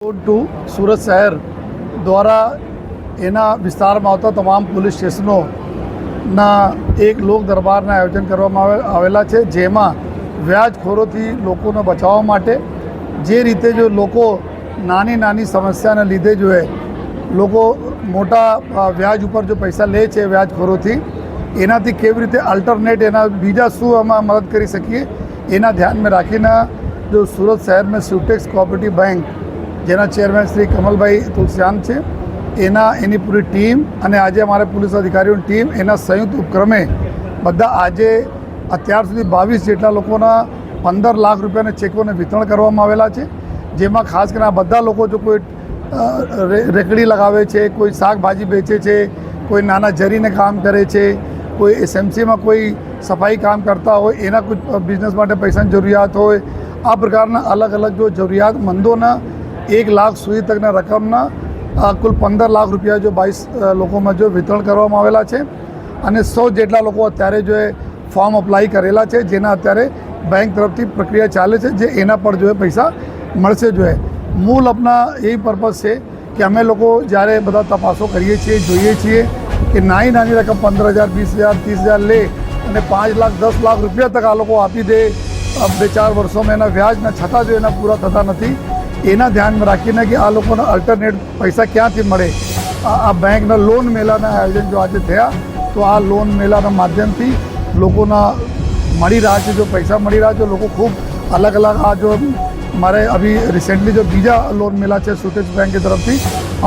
Two Surat શહેર દ્વારા એના વિસ્તારમાં આવતા તમામ પોલીસ સ્ટેશનોના એક લોક દરબારના આયોજન કરવામાં આવેલા છે, જેમાં વ્યાજખોરોથી લોકોને બચાવવા માટે જે રીતે જો લોકો નાની નાની સમસ્યાને લીધે જો લોકો મોટા વ્યાજ ઉપર જો પૈસા લે છે વ્યાજખોરોથી, એનાથી કેવી રીતે અલ્ટરનેટ એના બીજા શું અમે મદદ કરી શકીએ એના ધ્યાનમાં રાખીને જો સુરત શહેરમાં સ્યુટેક્સ કોઓપરેટિવ બેંક જેના ચેરમેન શ્રી કમલભાઈ તુલસિયાન છે, એની પૂરી ટીમ અને આજે અમારા પોલીસ અધિકારીઓની ટીમ એના સંયુક્ત ઉપક્રમે બધા આજે અત્યાર સુધી 22 જેટલા લોકોના 15 લાખ રૂપિયાના ચેકોને વિતરણ કરવામાં આવેલા છે, જેમાં ખાસ કરીને આ બધા લોકો જો કોઈ રેકડી લગાવે છે, કોઈ શાકભાજી વેચે છે, કોઈ નાના જરીને કામ કરે છે, કોઈ એસએમસીમાં કોઈ સફાઈ કામ કરતા હોય, એના કોઈ બિઝનેસ માટે પૈસાની જરૂરિયાત હોય, આ પ્રકારના અલગ અલગ જો જરૂરિયાતમંદોના 1 લાખ સુધી તકના રકમના કુલ 15 લાખ રૂપિયા જો 22 લોકોમાં જો વિતરણ કરવામાં આવેલા છે અને 100 જેટલા લોકો અત્યારે જો ફોર્મ અપ્લાય કરેલા છે, જેના અત્યારે બેંક તરફથી પ્રક્રિયા ચાલે છે, જે એના પર જો પૈસા મળશે. મૂળ આપના એ પર્પઝ છે કે અમે લોકો જ્યારે બધા તપાસો કરીએ છીએ, જોઈએ છીએ કે નાની રકમ 15,000, 20,000, 30,000 લે અને 5 લાખ 10 લાખ રૂપિયા તક આ લોકો આપી દે 2-4 વર્ષોમાં એના વ્યાજના છતાં જો એના પૂરા થતા નથી, એના ધ્યાનમાં રાખીને કે આ લોકોને અલ્ટરનેટ પૈસા ક્યાંથી મળે, આ બેંકના લોન મેળાના આયોજન જો આજે થયા, તો આ લોન મેળાના માધ્યમથી લોકોના મળી રહ્યા છે, જો પૈસા મળી રહ્યા છે. લોકો ખૂબ અલગ અલગ આ જો हमारे अभी रिसेंटली जो बीजा लोन मेला है सुटेक्स बैंक की तरफ थी,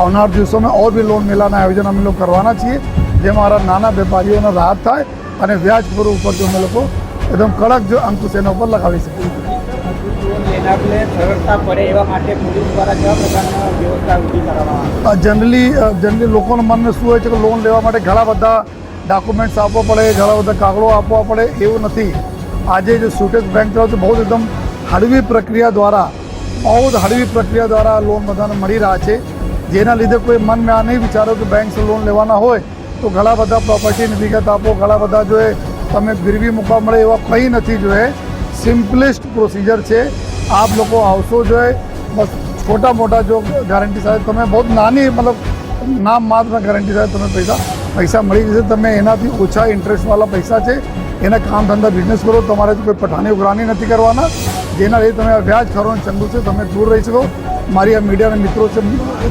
આવનાર દિવસોમાં और भी लोन मेला आयोजन हम लोग करवाना चाहिए, જેમાં हमारा नाना व्यापारीओं राहत थाय અને વ્યાજખોરો ઉપર જો અમે લોકો એકદમ કડક જો અંકુશ એના ઉપર લગાવી શકીએ. જનરલી લોકોના મનમાં શું હોય છે કે લોન લેવા માટે ઘણા બધા ડોક્યુમેન્ટ્સ આપવા પડે, ઘણા બધા કાગળો આપવા પડે, એવું નથી. આજે જો સુટેક્સ બેંક તરફથી બહુ એકદમ હળવી પ્રક્રિયા દ્વારા લોન બધાને મળી રહ્યા છે, જેના લીધે કોઈ મનમાં આ નહીં વિચારો કે બેંક સે લોન લેવાના હોય તો ઘણા બધા પ્રોપર્ટીની વિગત આપો, ઘણા બધા જો તમે ગીરવી મૂકવા મળે, એવા કંઈ નથી. સિમ્પલેસ્ટ પ્રોસિજર છે. આપ લોકો આવશો બસ છોટા મોટા જો ગારંટી સાથે તમે બહુ નાની મતલબ નામ માત્ર ગારંટી સાથે તમે પૈસા મળી જશે. તમે એનાથી ઓછા ઇન્ટરેસ્ટવાળા પૈસા છે, એના કામ ધંધા બિઝનેસ કરો, તમારે કોઈ પઠાણી ઉઘરાણી નથી કરવાના, જેના લીધે તમે વ્યાજખોરોના ચંગુ છે તમે દૂર રહી શકો. મારી આ મીડિયાના મિત્રો છે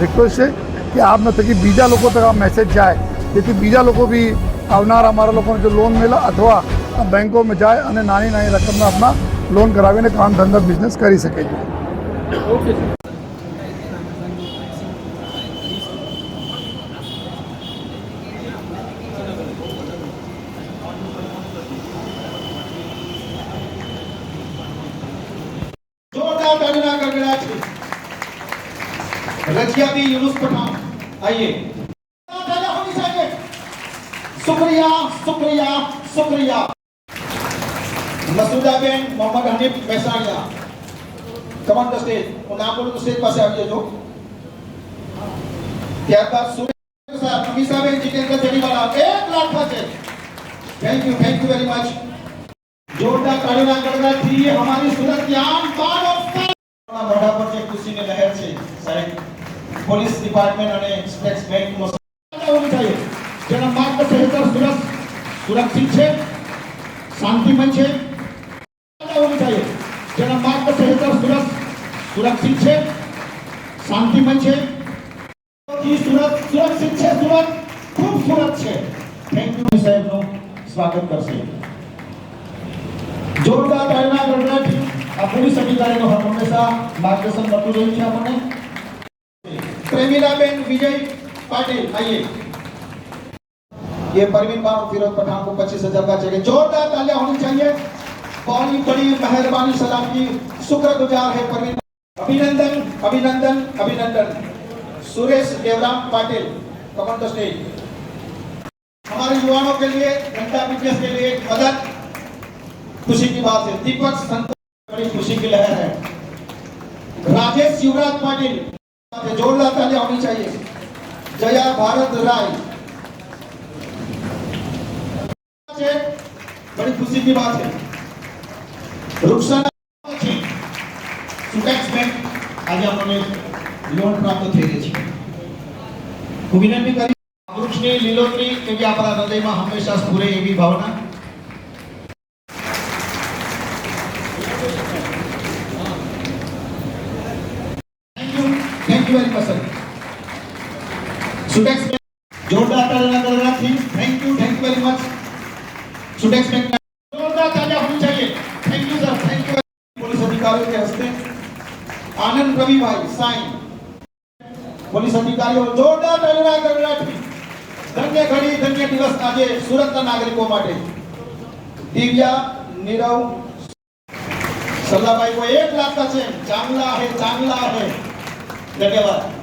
રિક્વેસ્ટ છે કે આપના થકી બીજા લોકો તક આ મેસેજ જાય, જેથી બીજા લોકો બી આવનાર અમારા લોકોને જો લોન મેળા અથવા બેંકોમાં જાય અને નાની રકમના આપણા લોન કરાવીને કામ ધંધા બિઝનેસ કરી શકે છે. ઓકે. रजिया भी यूनुस पठान, आइए. होनी चाहिए. शुक्रिया शुक्रिया शुक्रिया. Masuda ben Mohammad Hanif Maisaniya, come on the stage. और आप लोग स्टेज पर से आइए. जो ત્યારબાદ સુરેશ સાહેબ, અમીષા બેન, જીતેન્દ્ર જડીવાલા 1 लाख का check. Thank you very much. जोरदार तालियां गड़गड़ाती है हमारी सूरत की आम बात और મોઢા પર જે ખુશીની લહેર છે સાહેબ, પોલીસ ડિપાર્ટમેન્ટ અને સ્ટેટ બેંકનો હોવું જોઈએ, જેના માર્ગદર્શન હેઠળ સુરક્ષિત છે, શાંતિમય છે. હોવું જોઈએ, જેના માર્ગદર્શન હેઠળ સુરક્ષિત છે, શાંતિમય છે. સુરત સુરક્ષિત છે, સુરત ખૂબસૂરત છે. થેન્ક યુ સાહેબનું સ્વાગત કરશે. જોરદાર તાળીના ગડગડાટથી આ પોલીસ અધિકારીનો હંમેશા માર્ગદર્શન મળતું રહ્યું છે આપણને. प्रेमिला बेन विजय पाटिल, आइए. ये परवीन बानो फिरोज पठान को 25,000 का चेक. जोरदार तालियां होनी चाहिए. बड़ी बड़ी मेहरबानी सलाम की शुक्रगुजार है परवीन. अभिनंदन अभिनंदन अभिनंदन. सुरेश देवराम पाटिल, कम ऑन द स्टेज. हमारे युवाओं के लिए धंधा बिजनेस के लिए मदद खुशी की बात है. दीपक संत, बड़ी खुशी की लहर है. राजेश युवराज पाटिल, जोरदार तालियां होनी चाहिए. जया भारत राय, बड़ी खुशी की बात है. रुखसाना सुटेक्स बैंक आज हमने લોન પ્રાપ્ત થઈ રહી છે. હું વિનંતી કરી વૃક્ષની લીલોતરી એવી આપણા હૃદયમાં હંમેશા સ્ફુરે એવી ભાવના. Thank you very much sir. Sutex જોરદાર તાળીના ગણનાથી thank you very much. Sutex bank जोरदार तालियां होनी चाहिए. Thank you sir, thank you. Police अधिकारियों के हस्ते आनंद रवि भाई साइन. पुलिस अधिकारीઓ જોરદાર તાળીના ગણનાથી ધન્ય ઘડી ધન્ય દિવસ આજે સુરતના નાગરિકો માટે. દિવ્યા નીરવ सल्ला भाई को 1 लाख का चेक. चांगला है धन्यवाद.